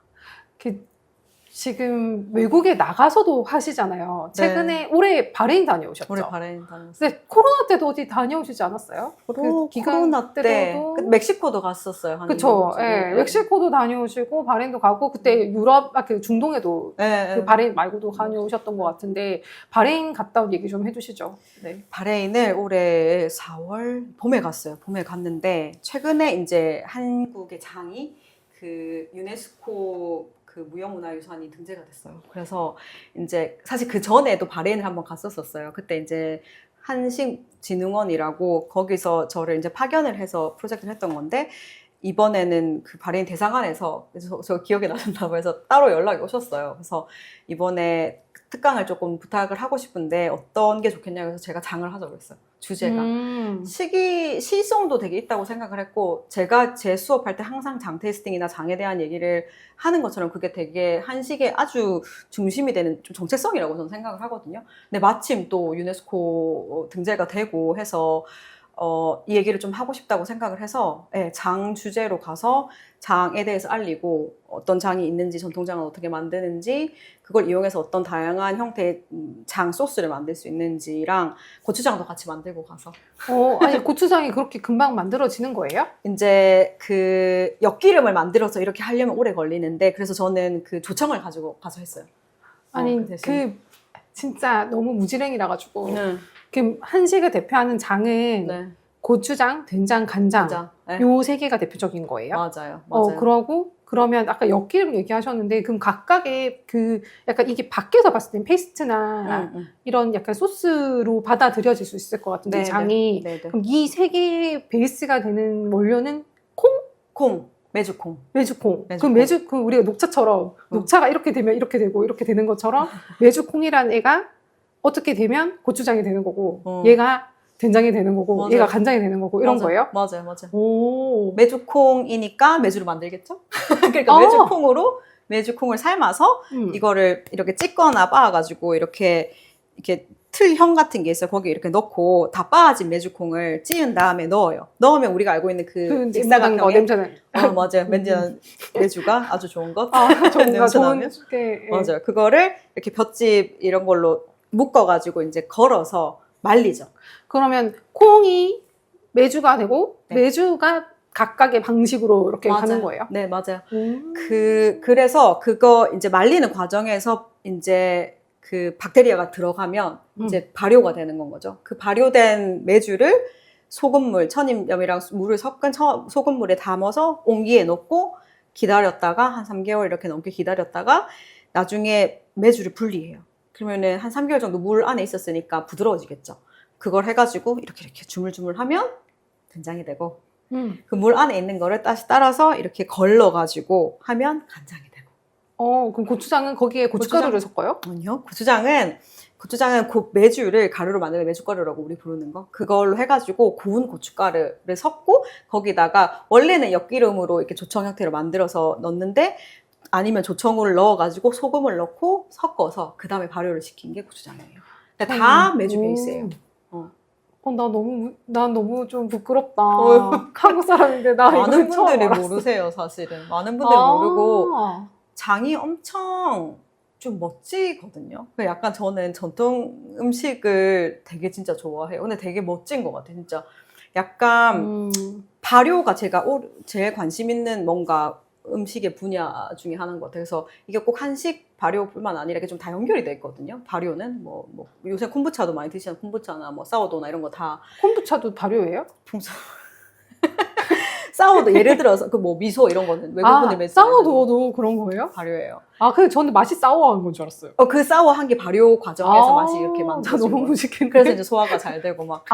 지금 외국에 나가서도 하시잖아요. 최근에 올해 바레인 다녀오셨죠? 올해 바레인 다녔어요. 근데 코로나 때도 어디 다녀오시지 않았어요? 그 기간 코로나 때 때도 멕시코도 갔었어요. 한 그쵸. 2년 예, 정도. 멕시코도 다녀오시고 바레인도 가고 그때 유럽, 그 중동에도 네, 그 바레인 말고도 다녀오셨던 것 같은데 바레인 갔다 온 얘기 좀 해주시죠. 네. 바레인을 올해 4월 봄에 갔어요. 봄에 갔는데 최근에 이제 한국의 장이 그 유네스코 그 무형문화유산이 등재가 됐어요. 그래서 이제 사실 그 전에도 바레인을 한번 갔었었어요. 그때 이제 한식진흥원이라고 거기서 저를 이제 파견을 해서 프로젝트를 했던 건데 이번에는 그 바레인 대사관에서 저 기억에 나셨다고 해서 따로 연락이 오셨어요. 그래서 이번에 특강을 조금 부탁을 하고 싶은데 어떤 게 좋겠냐고 해서 제가 장을 하자고 그랬어요. 주제가. 시성도 되게 있다고 생각을 했고 제가 제 수업할 때 항상 장 테이스팅이나 장에 대한 얘기를 하는 것처럼 그게 되게 한식의 아주 중심이 되는 좀 정체성이라고 저는 생각을 하거든요. 근데 마침 또 유네스코 등재가 되고 해서 이 얘기를 좀 하고 싶다고 생각을 해서 네, 장 주제로 가서 장에 대해서 알리고 어떤 장이 있는지 전통장은 어떻게 만드는지 그걸 이용해서 어떤 다양한 형태의 장 소스를 만들 수 있는지랑 고추장도 같이 만들고 가서 아니 고추장이 그렇게 금방 만들어지는 거예요? 이제 그 엿기름을 만들어서 이렇게 하려면 오래 걸리는데 그래서 저는 그 조청을 가지고 가서 했어요. 아니 그 그 진짜 너무 무지랭이라 가지고 네. 그 한식을 대표하는 장은 네. 고추장, 된장, 간장 진짜. 네. 요 세 개가 대표적인 거예요. 맞아요. 그러면 아까 엿기름 얘기하셨는데 그럼 각각의 그 약간 이게 밖에서 봤을 땐 페이스트나 이런 약간 소스로 받아들여질 수 있을 것 같은데 네, 장이 네, 네. 그럼 이 세 개의 베이스가 되는 원료는 콩? 콩, 메주콩. 메주콩. 메주콩. 그 우리가 녹차처럼 녹차가 이렇게 되면 이렇게 되고 이렇게 되는 것처럼 메주콩이라는 애가 어떻게 되면 고추장이 되는 거고 얘가 된장이 되는 거고 맞아요. 얘가 간장이 되는 거고 이런 맞아요. 거예요? 맞아요. 오. 메주콩이니까 메주를 만들겠죠? 그러니까 메주콩을 삶아서 이거를 이렇게 찢거나 빻아가지고 이렇게 틀형 같은 게 있어요. 거기 이렇게 넣고 다 빻아진 메주콩을 찌은 다음에 넣어요. 넣으면 우리가 알고 있는 그 직사각형의 냄새는. 맞아요. 메주가 아주 좋은 것. 좋은 냄새 나면. 게. 맞아요. 그거를 이렇게 볏짚 이런 걸로 묶어가지고 이제 걸어서 말리죠. 그러면 콩이 메주가 되고 네. 메주가 각각의 방식으로 이렇게 맞아요. 가는 거예요. 네, 맞아요. 그래서 그거 이제 말리는 과정에서 이제 그 박테리아가 들어가면 이제 발효가 되는 건 거죠. 그 발효된 메주를 소금물, 천인염이랑 물을 섞은 소금물에 담아서 온기에 넣고 기다렸다가 한 3개월 이렇게 넘게 기다렸다가 나중에 메주를 분리해요. 그러면은 한 3개월 정도 물 안에 있었으니까 부드러워지겠죠. 그걸 해가지고 이렇게 주물주물 하면 된장이 되고 그 물 안에 있는 거를 다시 따라서 이렇게 걸러가지고 하면 간장이 되고. 그럼 고추장은 거기에 고춧가루를 섞어요? 아니요. 고추장은 메주를 가루로 만들면 메주가루라고 우리 부르는 거. 그걸로 해가지고 구운 고춧가루를 섞고 거기다가 원래는 엿기름으로 이렇게 조청 형태로 만들어서 넣는데 아니면 조청을 넣어가지고 소금을 넣고 섞어서 그 다음에 발효를 시킨 게 고추장이에요. 근데 다 메주 베이스예요. 난 너무 좀 부끄럽다. 한국 사람인데 많은 이거 처음 분들이 알았어. 모르세요, 사실은. 많은 분들이 모르고 장이 엄청 좀 멋지거든요. 약간 저는 전통 음식을 되게 진짜 좋아해요. 근데 되게 멋진 것 같아요, 진짜. 약간 발효가 제가 제일 관심 있는 뭔가 음식의 분야 중에 하나인 것 같아요. 그래서 이게 꼭 한식 발효뿐만 아니라 이게 좀 다 연결이 돼 있거든요. 발효는 뭐 요새 콤부차도 많이 드시는 콤부차나 뭐 사워도나 이런 거 다 콤부차도 발효예요? 사워도 예를 들어서 그 뭐 미소 이런 거는 외국분들 매주 사워도도 그런 거예요? 발효예요. 근데 저는 맛이 사워한 건 줄 알았어요. 그 사워한 게 발효 과정에서 맛이 이렇게 나 만들어진 너무 거예요. 무식했네. 그래서 이제 소화가 잘 되고 막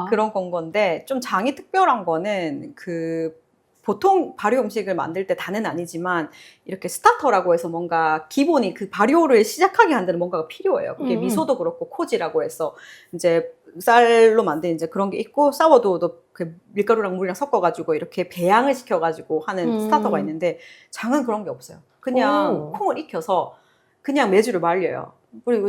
그런 그런 건데 좀 장이 특별한 거는 그 보통 발효 음식을 만들 때 다는 아니지만 이렇게 스타터라고 해서 뭔가 기본이 그 발효를 시작하게 하는 데는 뭔가가 필요해요. 그게 미소도 그렇고 코지라고 해서 이제 쌀로 만든 이제 그런 게 있고 사워도우도 그 밀가루랑 물이랑 섞어가지고 이렇게 배양을 시켜가지고 하는 스타터가 있는데 장은 그런 게 없어요. 그냥 콩을 익혀서 그냥 메주를 말려요. 그리고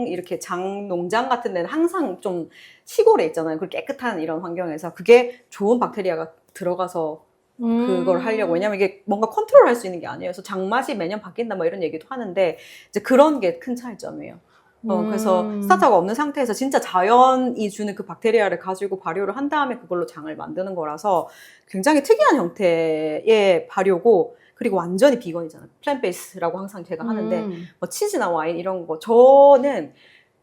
이렇게 장 농장 같은 데는 항상 좀 시골에 있잖아요. 그 깨끗한 이런 환경에서 그게 좋은 박테리아가 들어가서 그걸 하려고. 왜냐면 이게 뭔가 컨트롤 할 수 있는 게 아니에요. 그래서 장맛이 매년 바뀐다 뭐 이런 얘기도 하는데 이제 그런 게 큰 차이점이에요. 그래서 스타터가 없는 상태에서 진짜 자연이 주는 그 박테리아를 가지고 발효를 한 다음에 그걸로 장을 만드는 거라서 굉장히 특이한 형태의 발효고, 그리고 완전히 비건이잖아요. 플랜트 베이스라고 항상 제가 하는데 뭐 치즈나 와인 이런 거, 저는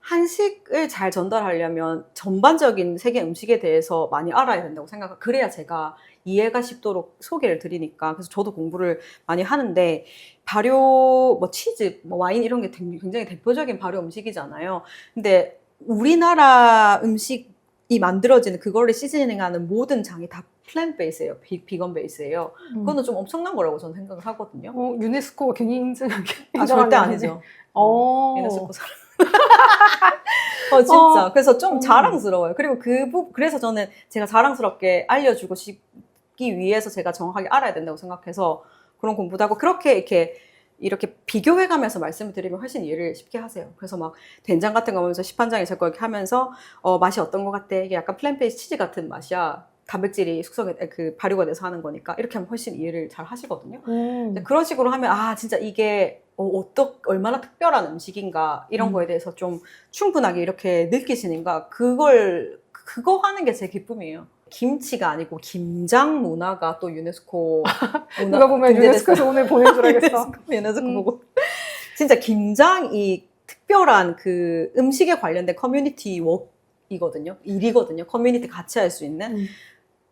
한식을 잘 전달하려면 전반적인 세계 음식에 대해서 많이 알아야 된다고 생각해요. 그래야 제가 이해가 쉽도록 소개를 드리니까. 그래서 저도 공부를 많이 하는데, 발효, 뭐 치즈, 뭐 와인 이런 게 굉장히 대표적인 발효 음식이잖아요. 근데 우리나라 음식이 만들어지는 그거를 시즈닝하는 모든 장이 다 플랜트 베이스예요. 비건 베이스예요. 그거는 좀 엄청난 거라고 저는 생각을 하거든요. 유네스코가 괜히 인증하게. 절대 아니죠. 유네스코 사람. 진짜. 그래서 좀 자랑스러워요. 그리고 그래서 저는 제가 자랑스럽게 알려주고 싶기 위해서 제가 정확하게 알아야 된다고 생각해서 그런 공부도 하고, 그렇게 이렇게 비교해가면서 말씀을 드리면 훨씬 이해를 쉽게 하세요. 그래서 막 된장 같은 거 보면서 시판장에 제거 이렇게 하면서 맛이 어떤 것 같아? 이게 약간 플랜페이스 치즈 같은 맛이야. 단백질이 발효가 돼서 하는 거니까. 이렇게 하면 훨씬 이해를 잘 하시거든요. 그런 식으로 하면 진짜 이게 얼마나 특별한 음식인가 이런 거에 대해서 좀 충분하게 이렇게 느끼시는가, 그거 하는 게 제 기쁨이에요. 김치가 아니고 김장 문화가 또 유네스코 누가 보면 유네스코에서 오늘 보낸 줄 알겠어. 유네스코 보고 진짜 김장이 특별한 그 음식에 관련된 커뮤니티 워크이거든요. 일이거든요. 커뮤니티 같이 할 수 있는.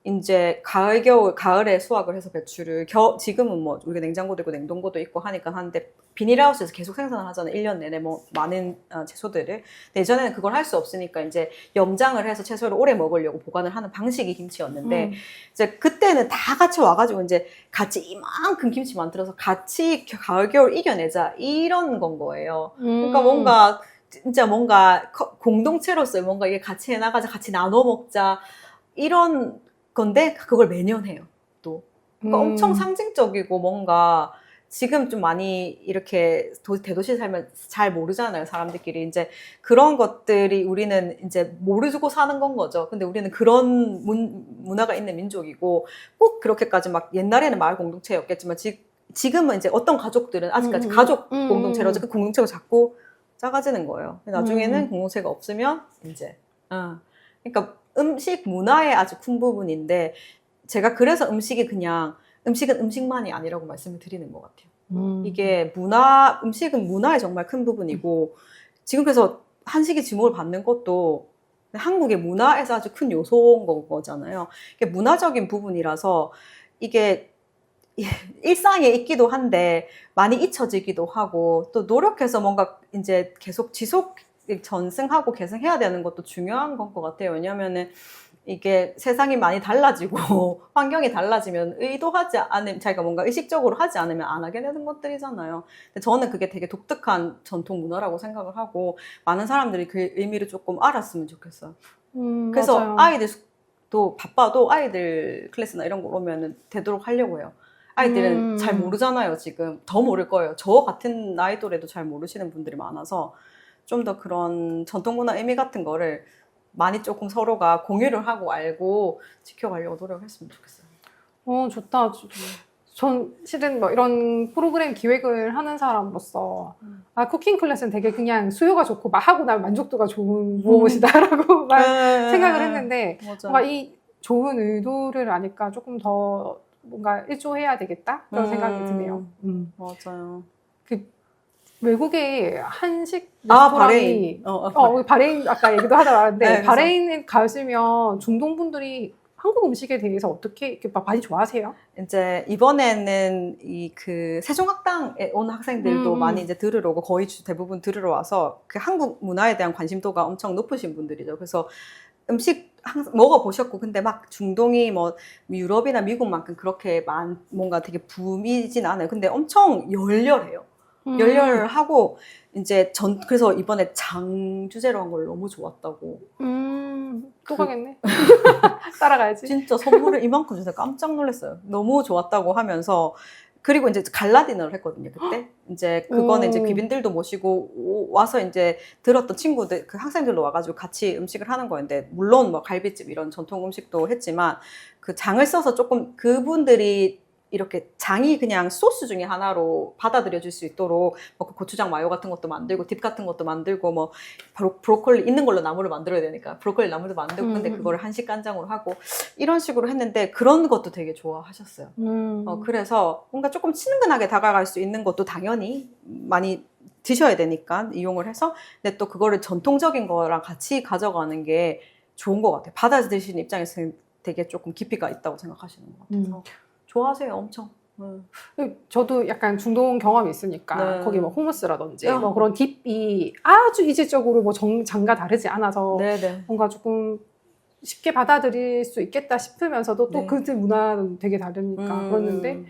이제 가을에 수확을 해서 배추를 지금은 뭐 우리가 냉장고도 있고 냉동고도 있고 하니까 하는데, 비닐하우스에서 계속 생산을 하잖아요. 1년 내내 뭐 많은 채소들을. 근데 예전에는 그걸 할 수 없으니까 이제 염장을 해서 채소를 오래 먹으려고 보관을 하는 방식이 김치였는데, 이제 그때는 다 같이 와가지고 이제 같이 이만큼 김치 만들어서 같이 가을 겨울 이겨내자 이런 건 거예요. 그러니까 뭔가 공동체로서 뭔가 이게 같이 해나가자, 같이 나눠 먹자 이런 건데, 그걸 매년 해요. 또 그러니까 엄청 상징적이고, 뭔가 지금 좀 많이 이렇게 대도시에 살면 잘 모르잖아요, 사람들끼리. 이제 그런 것들이 우리는 이제 모르고 사는 건 거죠. 근데 우리는 그런 문화가 있는 민족이고, 꼭 그렇게까지 막 옛날에는 마을 공동체였겠지만 지금은 이제 어떤 가족들은 아직까지 가족 공동체로 그 공동체가 자꾸 작아지는 거예요. 나중에는 공동체가 없으면 이제 그러니까 음식 문화의 아주 큰 부분인데, 제가 그래서 음식은 음식만이 아니라고 말씀을 드리는 것 같아요. 이게 음식은 문화의 정말 큰 부분이고, 지금 그래서 한식이 주목을 받는 것도 한국의 문화에서 아주 큰 요소인 거잖아요. 이게 문화적인 부분이라서 이게 일상에 있기도 한데 많이 잊혀지기도 하고, 또 노력해서 뭔가 이제 계속 전승하고 계승해야 되는 것도 중요한 것 같아요. 왜냐면은 이게 세상이 많이 달라지고 환경이 달라지면 자기가 뭔가 의식적으로 하지 않으면 안 하게 되는 것들이잖아요. 근데 저는 그게 되게 독특한 전통 문화라고 생각을 하고, 많은 사람들이 그 의미를 조금 알았으면 좋겠어요. 그래서 맞아요. 아이들도 바빠도 아이들 클래스나 이런 거 오면은 되도록 하려고 해요. 아이들은 잘 모르잖아요. 지금 더 모를 거예요. 저 같은 나이 또래도 잘 모르시는 분들이 많아서 좀 더 그런 전통문화 의미 같은 거를 많이 조금 서로가 공유를 하고 알고 지켜가려고 노력했으면 좋겠어요. 좋다. 전 실은 뭐 이런 프로그램 기획을 하는 사람으로서 쿠킹 클래스는 되게 그냥 수요가 좋고 막 하고 나면 만족도가 좋은 무엇이다라고 생각을 했는데, 뭔가 이 좋은 의도를 아니까 조금 더 뭔가 일조해야 되겠다 그런 생각이 드네요. 맞아요. 외국의 한식 레스토랑이 바레인 아까 얘기도 하다 말았는데, 네, 바레인에 가시면 중동 분들이 한국 음식에 대해서 어떻게 이렇게 많이 좋아하세요? 이제 이번에는 그 세종학당에 온 학생들도 많이 이제 들으러 오고, 거의 대부분 들으러 와서 그 한국 문화에 대한 관심도가 엄청 높으신 분들이죠. 그래서 음식 먹어보셨고, 근데 막 중동이 뭐 유럽이나 미국만큼 그렇게 뭔가 되게 붐이진 않아요. 근데 엄청 열렬해요. 열렬하고 이제 그래서 이번에 장 주제로 한 걸 너무 좋았다고. 또 가겠네. 따라가야지. 진짜 선물을 이만큼 주셔서 깜짝 놀랐어요. 너무 좋았다고 하면서 그리고 이제 갈라 디너를 했거든요, 그때. 이제 그거는 이제 오. 귀빈들도 모시고 와서 이제 들었던 친구들, 그 학생들도 와가지고 같이 음식을 하는 거였는데, 물론 뭐 갈비집 이런 전통 음식도 했지만, 그 장을 써서 조금 그분들이 이렇게 장이 그냥 소스 중에 하나로 받아들여 줄 수 있도록 뭐 고추장 마요 같은 것도 만들고 딥 같은 것도 만들고 뭐 브로콜리 있는 걸로 나물을 만들어야 되니까 브로콜리 나물도 만들고 근데 그거를 한식 간장으로 하고 이런 식으로 했는데 그런 것도 되게 좋아하셨어요. 그래서 뭔가 조금 친근하게 다가갈 수 있는 것도 당연히 많이 드셔야 되니까 이용을 해서 근데 또 그거를 전통적인 거랑 같이 가져가는 게 좋은 것 같아요. 받아들이시는 입장에서는 되게 조금 깊이가 있다고 생각하시는 것 같아서 좋아하세요, 엄청. 저도 약간 중동 경험이 있으니까 네. 거기 뭐 후무스라든지 야. 뭐 그런 딥이 아주 이질적으로 뭐 장과 다르지 않아서 네네. 뭔가 조금 쉽게 받아들일 수 있겠다 싶으면서도 또 네. 그들 문화는 되게 다르니까 그랬는데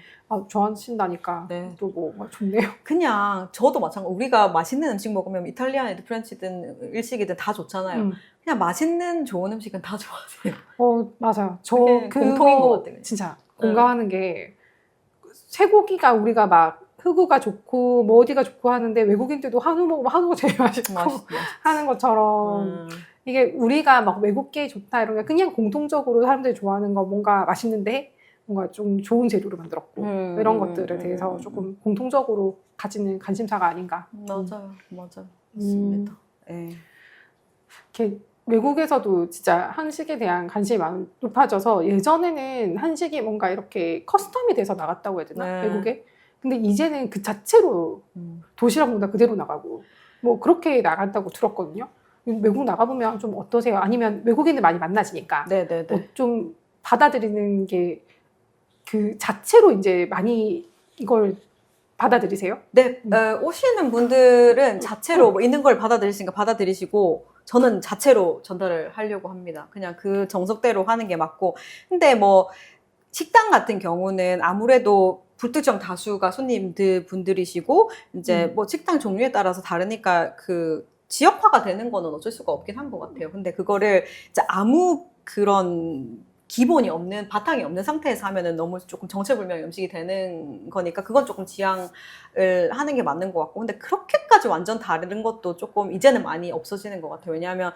좋아하신다니까 네. 또 뭐 좋네요. 그냥 저도 마찬가지로 우리가 맛있는 음식 먹으면 이탈리안이든 프렌치든 일식이든 다 좋잖아요. 그냥 맛있는 좋은 음식은 다 좋아하세요. 맞아요. 저 그게 공통인 것 같아요. 진짜 공감하는 게 쇠고기가 우리가 막 흑우가 좋고 뭐 어디가 좋고 하는데 외국인들도 한우 먹으면 한우가 제일 맛있고 하는 것처럼 이게 우리가 막 외국계 좋다 이런 게 그냥 공통적으로 사람들이 좋아하는 거 뭔가 맛있는데 뭔가 좀 좋은 재료로 만들었고 이런 것들에 대해서 조금 공통적으로 가지는 관심사가 아닌가. 맞아요. 맞습니다. 이렇게 외국에서도 진짜 한식에 대한 관심이 높아져서 예전에는 한식이 뭔가 이렇게 커스텀이 돼서 나갔다고 해야 되나? 네. 외국에? 근데 이제는 그 자체로 도시락 문화 그대로 나가고 뭐 그렇게 나간다고 들었거든요. 외국 나가보면 좀 어떠세요? 아니면 외국인들 많이 만나시니까 네네네. 뭐 좀 받아들이는 게 그 자체로 이제 많이 이걸 받아들이세요? 네, 오시는 분들은 자체로 뭐 있는 걸 받아들이시니까 받아들이시고 저는 자체로 전달을 하려고 합니다. 그냥 그 정석대로 하는 게 맞고 근데 뭐 식당 같은 경우는 아무래도 불특정 다수가 손님들 분들이시고 이제 뭐 식당 종류에 따라서 다르니까 그 지역화가 되는 거는 어쩔 수가 없긴 한 것 같아요. 근데 그거를 이제 아무 그런 기본이 없는 바탕이 없는 상태에서 하면은 너무 조금 정체불명의 음식이 되는 거니까 그건 조금 지양을 하는 게 맞는 것 같고 근데 그렇게까지 완전 다른 것도 조금 이제는 많이 없어지는 것 같아요. 왜냐하면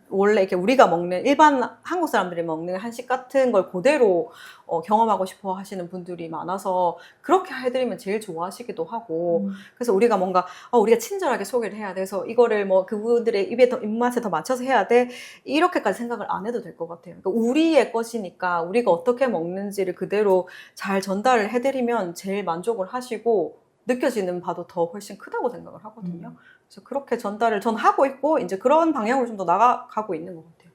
원래 이렇게 우리가 먹는 일반 한국 사람들이 먹는 한식 같은 걸 그대로 경험하고 싶어 하시는 분들이 많아서 그렇게 해드리면 제일 좋아하시기도 하고 그래서 우리가 뭔가 우리가 친절하게 소개를 해야 돼서 이거를 뭐 그분들의 입맛에 더 맞춰서 해야 돼 이렇게까지 생각을 안 해도 될 것 같아요. 그러니까 우리의 것이니까 우리가 어떻게 먹는지를 그대로 잘 전달을 해드리면 제일 만족을 하시고 느껴지는 바도 더 훨씬 크다고 생각을 하거든요. 그래서 그렇게 전달을 전 하고 있고 이제 그런 방향으로 좀 더 나가가고 있는 것 같아요.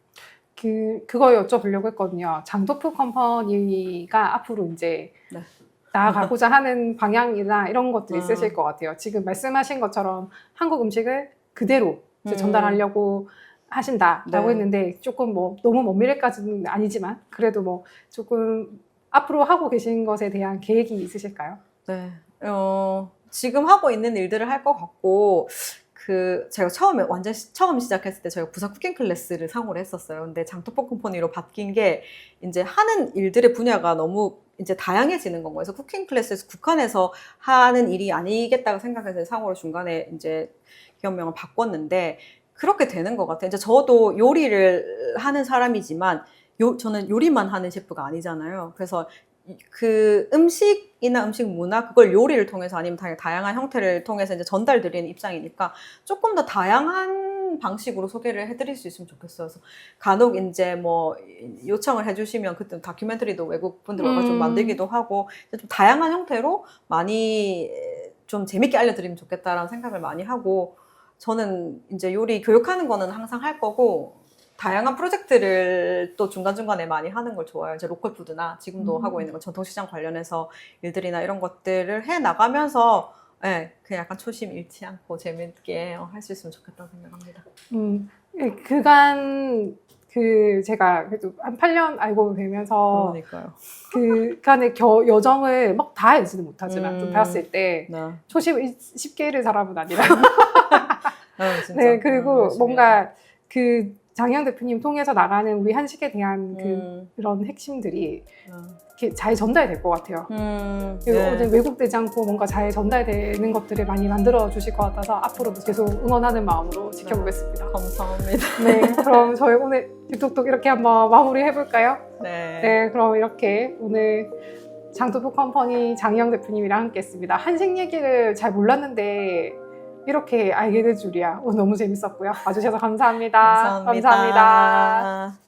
그거 여쭤보려고 했거든요. 장도프 컴퍼니가 앞으로 이제 나아가고자 하는 방향이나 이런 것들이 있으실 것 같아요. 지금 말씀하신 것처럼 한국 음식을 그대로 이제 전달하려고 하신다라고 했는데 조금 뭐 너무 먼 미래까지는 아니지만 그래도 뭐 조금 앞으로 하고 계신 것에 대한 계획이 있으실까요? 네. 지금 하고 있는 일들을 할 것 같고 제가 처음 시작했을 때 저희가 부산 쿠킹 클래스를 상호를 했었어요. 근데 장토퍼 컴퍼니로 바뀐 게 이제 하는 일들의 분야가 너무 이제 다양해지는 건 거예요. 그래서 쿠킹 클래스에서 국한해서 하는 일이 아니겠다고 생각해서 상호를 중간에 이제 기업명을 바꿨는데 그렇게 되는 것 같아요. 이제 저도 요리를 하는 사람이지만 저는 요리만 하는 셰프가 아니잖아요. 그래서 그 음식이나 음식 문화 그걸 요리를 통해서 아니면 다양한 형태를 통해서 이제 전달드리는 입장이니까 조금 더 다양한 방식으로 소개를 해드릴 수 있으면 좋겠어요. 그래서 간혹 이제 뭐 요청을 해주시면 그때 다큐멘터리도 외국 분들 와서 좀 만들기도 하고 좀 다양한 형태로 많이 좀 재밌게 알려드리면 좋겠다라는 생각을 많이 하고 저는 이제 요리 교육하는 거는 항상 할 거고 다양한 프로젝트를 또 중간중간에 많이 하는 걸 좋아해요. 이제 로컬 푸드나 지금도 하고 있는 거 전통시장 관련해서 일들이나 이런 것들을 해 나가면서 그냥 약간 초심 잃지 않고 재밌게 할 수 있으면 좋겠다고 생각합니다. 그간 제가 그래도 한 8년 알고 뵈면서 그러니까요. 그간의 여정을 막 다 알지는 못하지만 좀 배웠을 때 초심 쉽게 잃은 사람은 아니라 네, 그리고 뭔가 장희영 대표님 통해서 나가는 우리 한식에 대한 그런 핵심들이 이렇게 잘 전달될 것 같아요. 그리고 네. 왜곡되지 않고 뭔가 잘 전달되는 것들을 많이 만들어 주실 것 같아서 앞으로도 계속 응원하는 마음으로 지켜보겠습니다. 감사합니다. 네, 그럼 저희 오늘 틱톡톡 이렇게 한번 마무리 해볼까요? 네. 네, 그럼 이렇게 오늘 장도프 컴퍼니 장희영 대표님이랑 함께 했습니다. 한식 얘기를 잘 몰랐는데 이렇게 알게 될 줄이야. 오늘 너무 재밌었고요. 와주셔서 감사합니다. 감사합니다. 감사합니다.